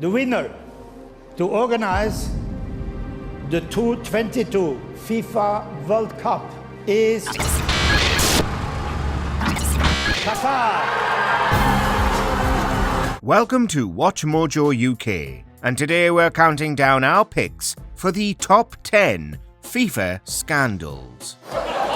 The winner to organize the 2022 FIFA World Cup is Qatar. Welcome to WatchMojoUK, and today we're counting down our picks for the top 10 FIFA scandals.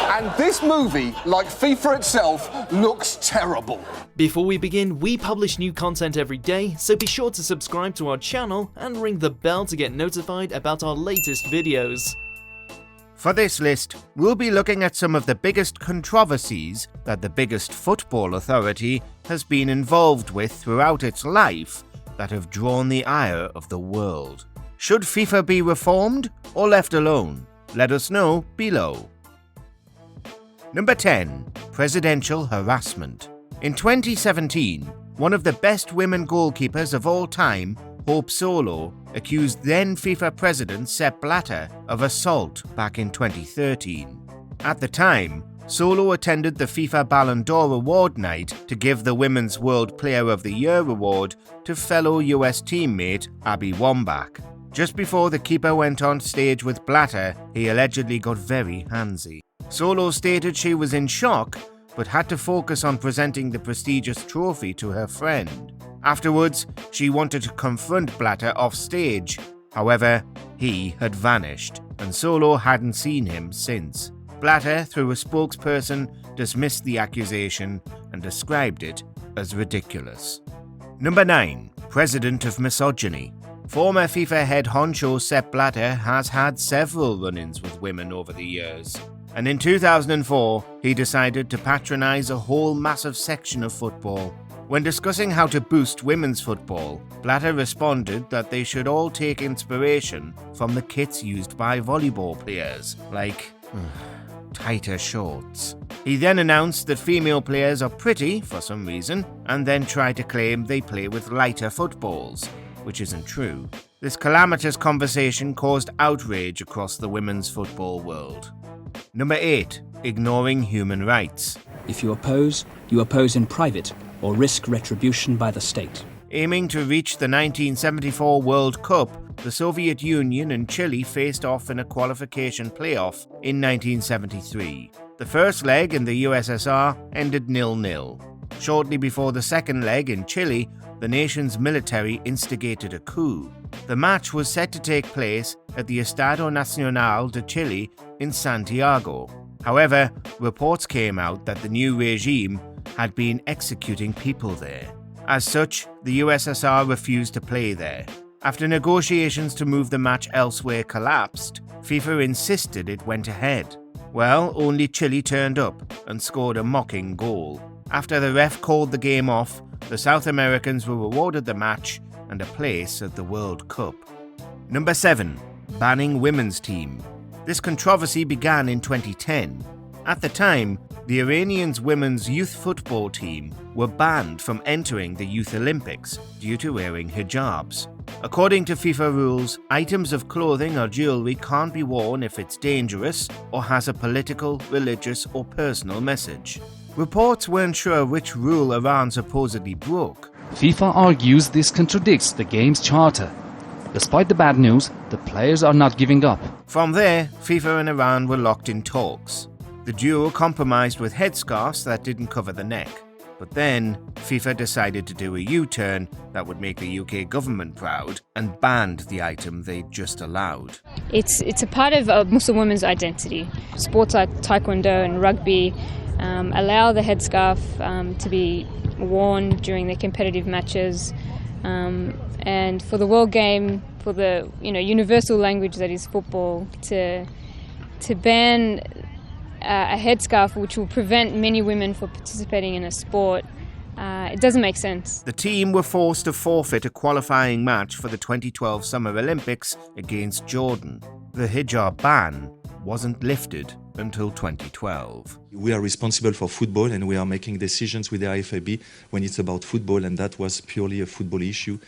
And this movie, like FIFA itself, looks terrible. Before we begin, we publish new content every day, so be sure to subscribe to our channel and ring the bell to get notified about our latest videos. For this list, we'll be looking at some of the biggest controversies that the biggest football authority has been involved with throughout its life that have drawn the ire of the world. Should FIFA be reformed or left alone? Let us know below. Number 10. Presidential harassment. In 2017, one of the best women goalkeepers of all time, Hope Solo, accused then FIFA President Sepp Blatter of assault back in 2013. At the time, Solo attended the FIFA Ballon d'Or award night to give the Women's World Player of the Year award to fellow US teammate Abby Wambach. Just before the keeper went on stage with Blatter, he allegedly got very handsy. Solo stated she was in shock, but had to focus on presenting the prestigious trophy to her friend. Afterwards, she wanted to confront Blatter off stage. However, he had vanished, and Solo hadn't seen him since. Blatter, through a spokesperson, dismissed the accusation and described it as ridiculous. Number 9. President of misogyny. Former FIFA head honcho Sepp Blatter has had several run-ins with women over the years. And in 2004, he decided to patronize a whole massive section of football. When discussing how to boost women's football, Blatter responded that they should all take inspiration from the kits used by volleyball players, like tighter shorts. He then announced that female players are pretty for some reason, and then tried to claim they play with lighter footballs, which isn't true. This calamitous conversation caused outrage across the women's football world. Number 8. Ignoring human rights. If you oppose in private or risk retribution by the state. Aiming to reach the 1974 World Cup, the Soviet Union and Chile faced off in a qualification playoff in 1973. The first leg in the USSR ended 0-0. Shortly before the second leg in Chile, the nation's military instigated a coup. The match was set to take place at the Estadio Nacional de Chile in Santiago. However, reports came out that the new regime had been executing people there. As such, the USSR refused to play there. After negotiations to move the match elsewhere collapsed, FIFA insisted it went ahead. Well, only Chile turned up and scored a mocking goal. After the ref called the game off, the South Americans were awarded the match and a place at the World Cup. Number 7. Banning women's team. This controversy began in 2010. At the time, the Iranians' women's youth football team were banned from entering the Youth Olympics due to wearing hijabs. According to FIFA rules, items of clothing or jewelry can't be worn if it's dangerous or has a political, religious, or personal message. Reports weren't sure which rule Iran supposedly broke. FIFA argues this contradicts the game's charter. Despite the bad news, the players are not giving up. From there, FIFA and Iran were locked in talks. The duo compromised with headscarves that didn't cover the neck. But then, FIFA decided to do a U-turn that would make the UK government proud and banned the item they'd just allowed. It's a part of a Muslim women's identity. Sports like taekwondo and rugby allow the headscarf to be worn during their competitive matches. And for the world game, for the universal language that is football, to ban a headscarf which will prevent many women from participating in a sport, it doesn't make sense. The team were forced to forfeit a qualifying match for the 2012 Summer Olympics against Jordan. The hijab ban wasn't lifted until 2012. We are responsible for football and we are making decisions with the IFAB when it's about football, and that was purely a football issue.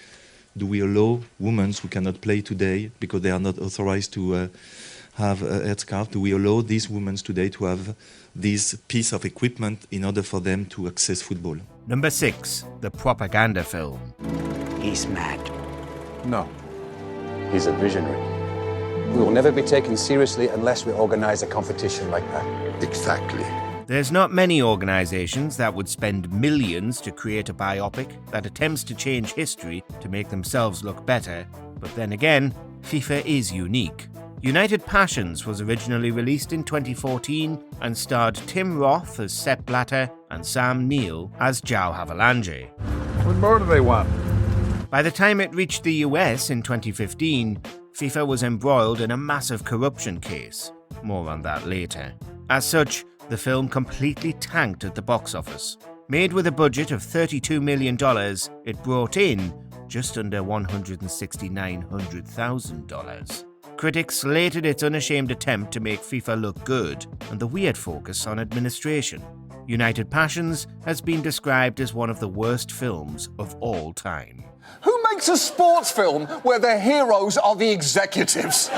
Do we allow women who cannot play today because they are not authorized to have a headscarf? Do we allow these women today to have this piece of equipment in order for them to access football? Number 6. The propaganda film. He's mad. No. He's a visionary. We will never be taken seriously unless we organize a competition like that. Exactly. There's not many organisations that would spend millions to create a biopic that attempts to change history to make themselves look better, but then again, FIFA is unique. United Passions was originally released in 2014 and starred Tim Roth as Sepp Blatter and Sam Neill as João Havelange. What more do they want? By the time it reached the US in 2015, FIFA was embroiled in a massive corruption case. More on that later. As such, the film completely tanked at the box office. Made with a budget of $32 million, it brought in just under $169,000. Critics slated its unashamed attempt to make FIFA look good and the weird focus on administration. United Passions has been described as one of the worst films of all time. Who makes a sports film where the heroes are the executives?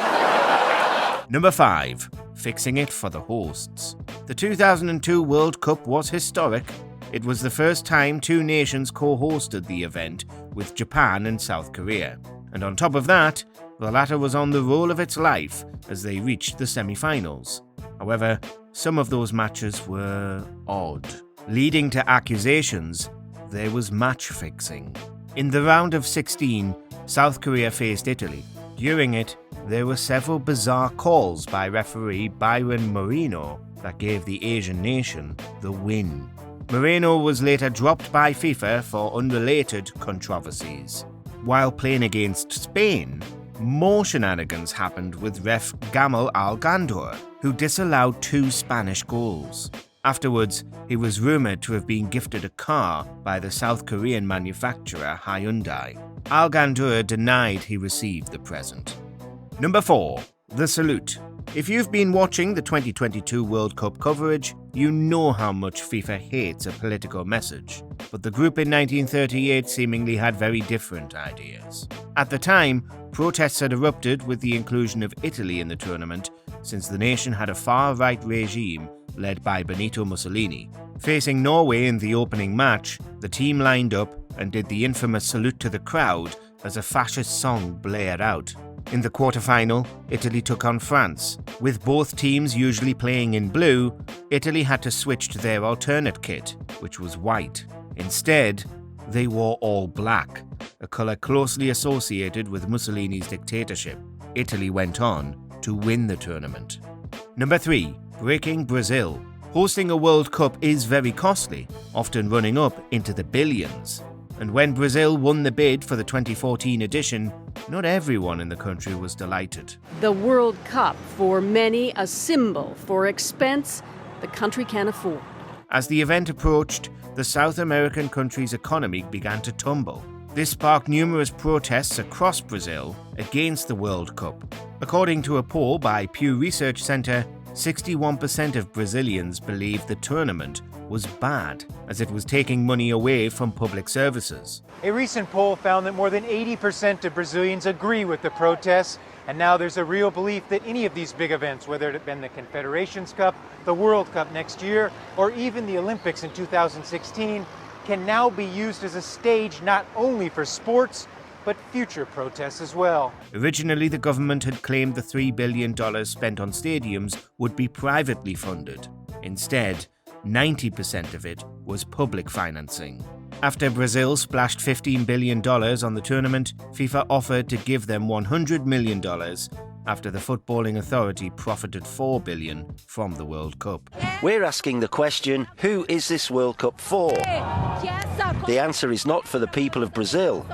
Number 5. Fixing it for the hosts. The 2002 World Cup was historic. It was the first time two nations co-hosted the event, with Japan and South Korea. And on top of that, the latter was on the roll of its life as they reached the semi-finals. However, some of those matches were odd, leading to accusations there was match fixing. In the round of 16, South Korea faced Italy. During it, there were several bizarre calls by referee Byron Moreno that gave the Asian nation the win. Moreno was later dropped by FIFA for unrelated controversies. While playing against Spain, more shenanigans happened with ref Gamal Al-Gandour, who disallowed 2 Spanish goals. Afterwards, he was rumoured to have been gifted a car by the South Korean manufacturer Hyundai. Al-Gandour denied he received the present. Number 4. The Salute. If you've been watching the 2022 World Cup coverage, you know how much FIFA hates a political message. But the group in 1938 seemingly had very different ideas. At the time, protests had erupted with the inclusion of Italy in the tournament, since the nation had a far-right regime led by Benito Mussolini. Facing Norway in the opening match, the team lined up and did the infamous salute to the crowd as a fascist song blared out. In the quarter-final, Italy took on France. With both teams usually playing in blue, Italy had to switch to their alternate kit, which was white. Instead, they wore all black, a colour closely associated with Mussolini's dictatorship. Italy went on to win the tournament. Number 3. Breaking Brazil. Hosting a World Cup is very costly, often running up into the billions. And when Brazil won the bid for the 2014 edition, not everyone in the country was delighted. The World Cup, for many, a symbol for expense the country can't afford. As the event approached, the South American country's economy began to tumble. This sparked numerous protests across Brazil against the World Cup. According to a poll by Pew Research Center, 61% of Brazilians believed the tournament was bad, as it was taking money away from public services. A recent poll found that more than 80% of Brazilians agree with the protests, and now there's a real belief that any of these big events, whether it had been the Confederations Cup, the World Cup next year, or even the Olympics in 2016, can now be used as a stage not only for sports, but future protests as well. Originally, the government had claimed the $3 billion spent on stadiums would be privately funded. Instead, 90% of it was public financing. After Brazil splashed $15 billion on the tournament, FIFA offered to give them $100 million after the Footballing Authority profited $4 billion from the World Cup. We're asking the question, who is this World Cup for? The answer is not for the people of Brazil.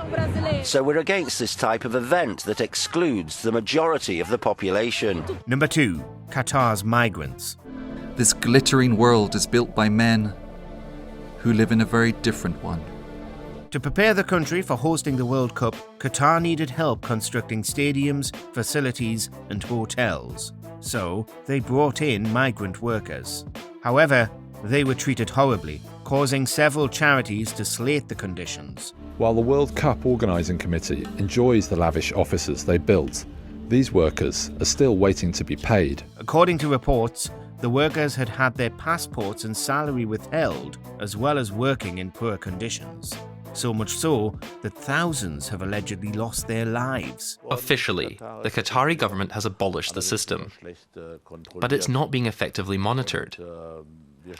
So we're against this type of event that excludes the majority of the population. Number 2. Qatar's migrants. This glittering world is built by men who live in a very different one. To prepare the country for hosting the World Cup, Qatar needed help constructing stadiums, facilities, and hotels. So, they brought in migrant workers. However, they were treated horribly, causing several charities to slate the conditions. While the World Cup organising committee enjoys the lavish offices they built, these workers are still waiting to be paid. According to reports, the workers had had their passports and salary withheld, as well as working in poor conditions. so much so that thousands have allegedly lost their lives. Officially, the Qatari government has abolished the system, but it's not being effectively monitored.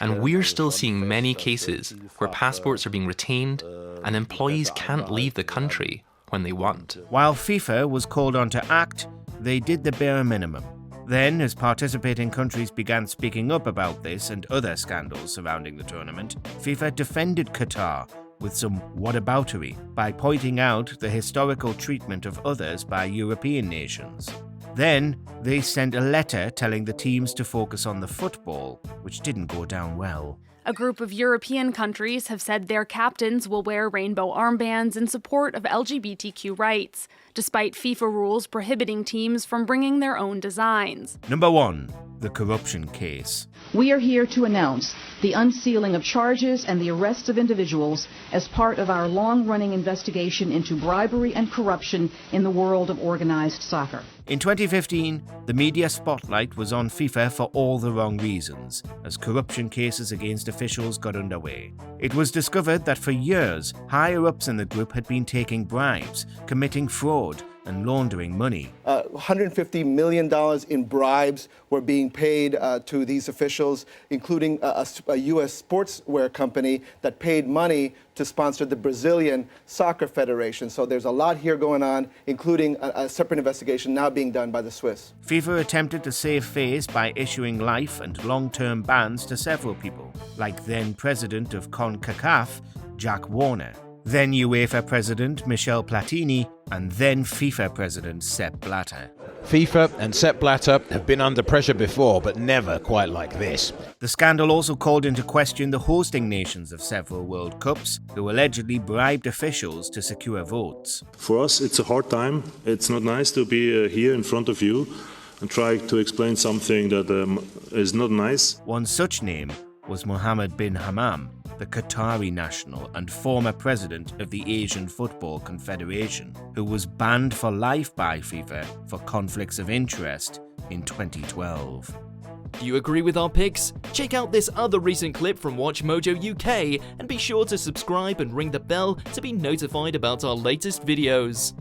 And we're still seeing many cases where passports are being retained and employees can't leave the country when they want. While FIFA was called on to act, they did the bare minimum. Then, as participating countries began speaking up about this and other scandals surrounding the tournament, FIFA defended Qatar with some whataboutery by pointing out the historical treatment of others by European nations. Then, they sent a letter telling the teams to focus on the football, which didn't go down well. A group of European countries have said their captains will wear rainbow armbands in support of LGBTQ rights, despite FIFA rules prohibiting teams from bringing their own designs. Number 1. The corruption case. We are here to announce the unsealing of charges and the arrests of individuals as part of our long-running investigation into bribery and corruption in the world of organized soccer. In 2015, the media spotlight was on FIFA for all the wrong reasons, as corruption cases against officials got underway. It was discovered that for years, higher-ups in the group had been taking bribes, committing fraud, and laundering money. $150 million in bribes were being paid to these officials, including a U.S. sportswear company that paid money to sponsor the Brazilian Soccer Federation. So there's a lot here going on, including a separate investigation now being done by the Swiss. FIFA attempted to save face by issuing life and long-term bans to several people, like then president of CONCACAF, Jack Warner, then UEFA President Michel Platini, and then FIFA President Sepp Blatter. FIFA and Sepp Blatter have been under pressure before, but never quite like this. The scandal also called into question the hosting nations of several World Cups, who allegedly bribed officials to secure votes. For us, it's a hard time. It's not nice to be here in front of you and try to explain something that is not nice. One such name was Mohammed bin Hammam, the Qatari national and former president of the Asian Football Confederation, who was banned for life by FIFA for conflicts of interest in 2012. Do you agree with our picks? Check out this other recent clip from WatchMojoUK and be sure to subscribe and ring the bell to be notified about our latest videos.